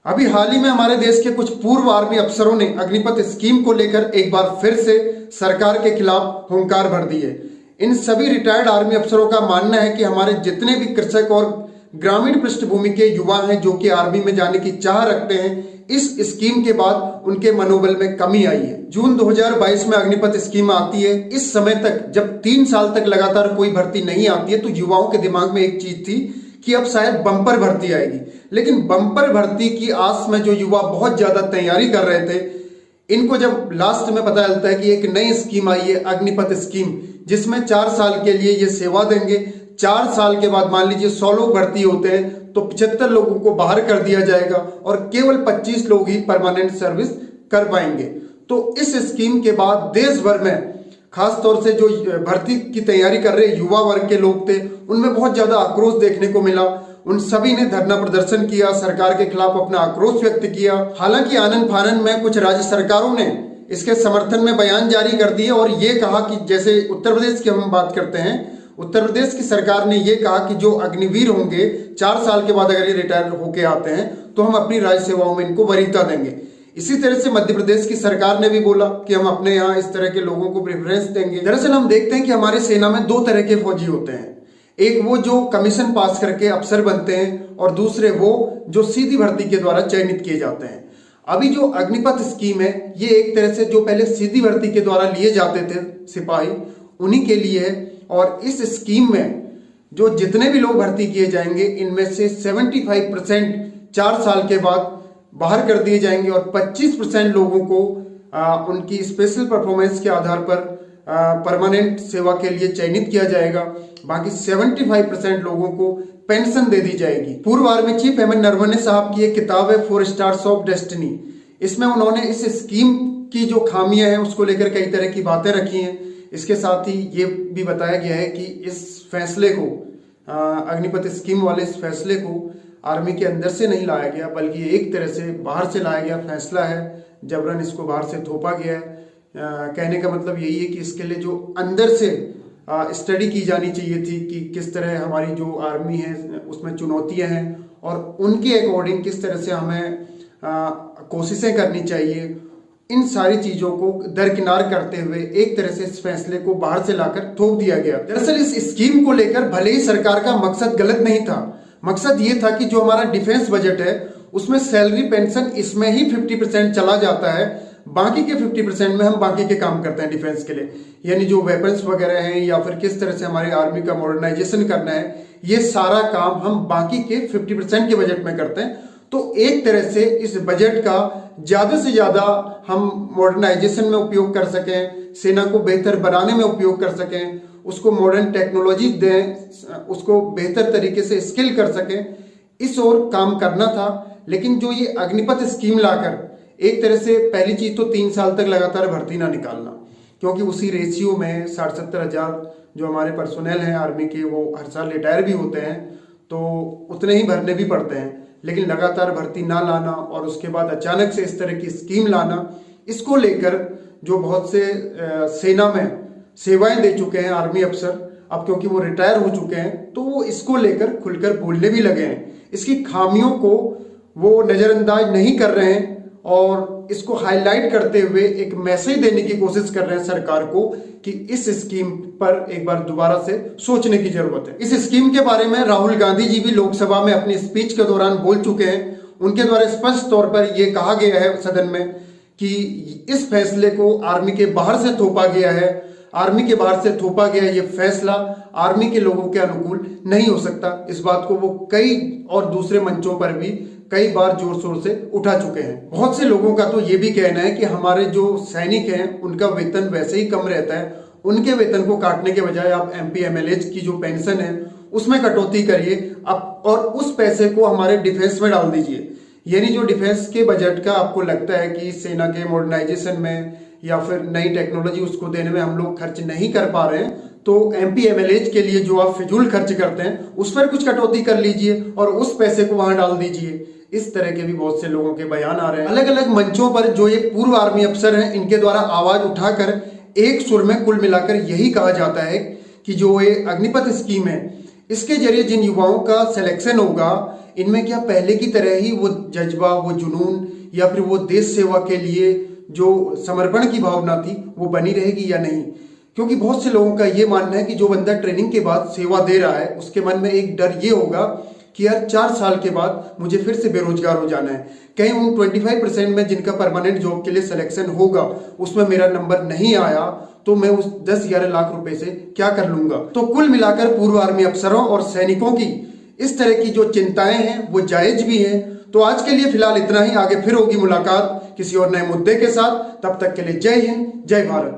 अभी हाल ही में हमारे देश के कुछ पूर्व आर्मी अफसरों ने अग्निपथ स्कीम को लेकर एक बार फिर से सरकार के खिलाफ हुंकार भर दी है। इन सभी रिटायर्ड आर्मी अफसरों का मानना है कि हमारे जितने भी कृषक और ग्रामीण पृष्ठभूमि के युवा हैं जो कि आर्मी में जाने की चाह रखते हैं, इस स्कीम के बाद उनके मनोबल में कमी आई है। जून 2022 में अग्निपथ स्कीम आती है। इस समय तक जब 3 साल तक लगातार कोई भर्ती नहीं आती है तो युवाओं के दिमाग में एक चीज थी कि अब शायद बम्पर भर्ती आएगी, लेकिन बम्पर भर्ती की आस में जो युवा बहुत ज्यादा तैयारी कर रहे थे, इनको जब लास्ट में पता चलता है कि एक नई स्कीम आई है अग्निपथ स्कीम, जिसमें 4 साल के लिए ये सेवा देंगे। 4 साल के बाद मान लीजिए 100 लोग भर्ती होते हैं तो 75 लोगों को बाहर कर दिया जाएगा और केवल 25 लोग ही परमानेंट सर्विस कर पाएंगे। तो इस स्कीम के बाद देश भर में खास तौर से जो भर्ती की तैयारी कर रहे युवा वर्ग के लोग थे, उनमें बहुत ज्यादा आक्रोश देखने को मिला। उन सभी ने धरना प्रदर्शन किया, सरकार के खिलाफ अपना आक्रोश व्यक्त किया। हालांकि आनन फानन में कुछ राज्य सरकारों ने इसके समर्थन में बयान जारी कर दिए और ये कहा कि जैसे उत्तर प्रदेश की हम बात करते हैं, उत्तर प्रदेश की सरकार ने यह कहा कि जो अग्निवीर होंगे 4 साल के बाद अगर ये रिटायर होके आते हैं तो हम अपनी राज्य सेवाओं में इनको वरीयता देंगे। इसी तरह से मध्य प्रदेश की सरकार ने भी बोला कि हम अपने यहाँ इस तरह के लोगों को प्रेफरेंस देंगे। दरअसल हम देखते हैं कि हमारी सेना में 2 तरह के फौजी होते हैं, एक वो जो कमीशन पास करके अफसर बनते हैं और दूसरे वो जो सीधी भर्ती के द्वारा चयनित किए जाते हैं। अभी जो अग्निपथ स्कीम है ये एक तरह से जो पहले सीधी भर्ती के द्वारा लिए जाते थे सिपाही, उन्हीं के लिए है। और इस स्कीम में जो जितने भी लोग भर्ती किए जाएंगे इनमें से 75% 4 साल के बाद बाहर कर दिए जाएंगे और 25% लोगों को उनकी स्पेशल परफॉर्मेंस के आधार पर परमानेंट सेवा के लिए चयनित किया जाएगा। बाकी 75% लोगों को पेंशन दे दी जाएगी। पूर्व आर्मी चीफ हेमंत नरवणे साहब की एक किताब है 4 स्टार्स ऑफ डेस्टिनी। इसमें उन्होंने इस स्कीम की जो खामियां हैं उसको लेकर कई तरह की बातें रखी हैं। इसके साथ ही ये भी बताया गया है कि इस फैसले को, अग्निपथ स्कीम वाले इस फैसले को आर्मी के अंदर से नहीं लाया गया, बल्कि एक तरह से बाहर से लाया गया फैसला है। जबरन इसको बाहर से थोपा गया है। कहने का मतलब यही है कि इसके लिए जो अंदर से स्टडी की जानी चाहिए थी कि किस तरह हमारी जो आर्मी है उसमें चुनौतियां हैं और उनके अकॉर्डिंग किस तरह से हमें कोशिशें करनी चाहिए, इन सारी चीजों को दरकिनार करते हुए एक तरह से इस फैसले को बाहर से लाकर थोप दिया गया। दरअसल इस स्कीम को लेकर भले ही सरकार का मकसद गलत नहीं था, मकसद ये था कि जो हमारा डिफेंस बजट है उसमें सैलरी पेंशन इसमें ही 50% चला जाता है, बाकी के 50% में हम बाकी के काम करते हैं डिफेंस के लिए, यानी जो वेपन्स वगैरह हैं या फिर किस तरह से हमारे आर्मी का मॉडर्नाइजेशन करना है, ये सारा काम हम बाकी के 50% के बजट में करते हैं। तो एक तरह से इस बजट का ज्यादा से ज्यादा हम मॉडर्नाइजेशन में उपयोग कर सकें, सेना को बेहतर बनाने में उपयोग कर सकें, उसको मॉडर्न टेक्नोलॉजी दें, उसको बेहतर तरीके से स्किल कर सकें, इस ओर काम करना था। लेकिन जो ये अग्निपथ स्कीम लाकर एक तरह से पहली चीज तो 3 साल तक लगातार भर्ती ना निकालना, क्योंकि उसी रेशियो में 60-70 हजार जो हमारे पर्सोनल हैं आर्मी के वो हर साल रिटायर भी होते हैं, तो उतने ही भरने भी पड़ते हैं। लेकिन लगातार भर्ती ना लाना और उसके बाद अचानक से इस तरह की स्कीम लाना, इसको लेकर जो बहुत से सेना में सेवाएं दे चुके हैं आर्मी अफसर, अब क्योंकि वो रिटायर हो चुके हैं तो वो इसको लेकर खुलकर बोलने भी लगे हैं। इसकी खामियों को वो नजरअंदाज नहीं कर रहे हैं और इसको हाईलाइट करते हुए एक मैसेज देने की कोशिश कर रहे हैं सरकार को कि इस स्कीम पर एक बार दोबारा से सोचने की जरूरत है। इस स्कीम के बारे में राहुल गांधी जी भी लोकसभा में अपनी स्पीच के दौरान बोल चुके हैं। उनके द्वारा स्पष्ट तौर पर यह कहा गया है सदन में कि इस फैसले को आर्मी के बाहर से थोपा गया है, आर्मी के बाहर से थोपा गया ये फैसला आर्मी के लोगों के अनुकूल नहीं हो सकता। इस बात को वो कई और दूसरे मंचों पर भी कई बार जोर शोर से उठा चुके हैं। बहुत से लोगों का तो ये भी कहना है कि हमारे जो सैनिक हैं उनका वेतन वैसे ही कम रहता है, उनके वेतन को काटने के बजाय आप MP MLH की जो पेंशन है उसमें कटौती करिए अब और उस पैसे को हमारे डिफेंस में डाल दीजिए। यानी जो डिफेंस के बजट का आपको लगता है कि सेना के मॉडर्नाइजेशन में या फिर नई टेक्नोलॉजी उसको देने में हम लोग खर्च नहीं कर पा रहे हैं, तो MP MLH के लिए जो आप फिजूल खर्च करते हैं उस पर कुछ कटौती कर लीजिए और उस पैसे को वहां डाल दीजिए। इस तरह के भी बहुत से लोगों के बयान आ रहे हैं। अलग अलग मंचों पर जो ये पूर्व आर्मी अफसर हैं इनके द्वारा आवाज उठाकर एक सुर में कुल मिलाकर यही कहा जाता है कि जो ये अग्निपथ स्कीम है इसके जरिए जिन युवाओं का सिलेक्शन होगा इनमें क्या पहले की तरह ही वो जज्बा, वो जुनून या फिर वो देश सेवा के लिए जो समर्पण की भावना थी वो बनी रहेगी या नहीं? क्योंकि बहुत से लोगों का ये मानना है कि जो बंदा ट्रेनिंग के बाद सेवा दे रहा है उसके मन में एक डर ये होगा कि यार 4 साल के बाद मुझे फिर से बेरोजगार हो जाना है, कहीं उन 25% में जिनका परमानेंट जॉब के लिए सिलेक्शन होगा उसमें मेरा नंबर नहीं आया तो मैं उस 10-11 लाख रुपए से क्या कर लूंगा। तो कुल मिलाकर पूर्व आर्मी अफसरों और सैनिकों की इस तरह की जो चिंताएं हैं वो जायज भी हैं। तो आज के लिए फिलहाल इतना ही, आगे फिर होगी मुलाकात किसी और नए मुद्दे के साथ। तब तक के लिए जय हिंद, जय भारत।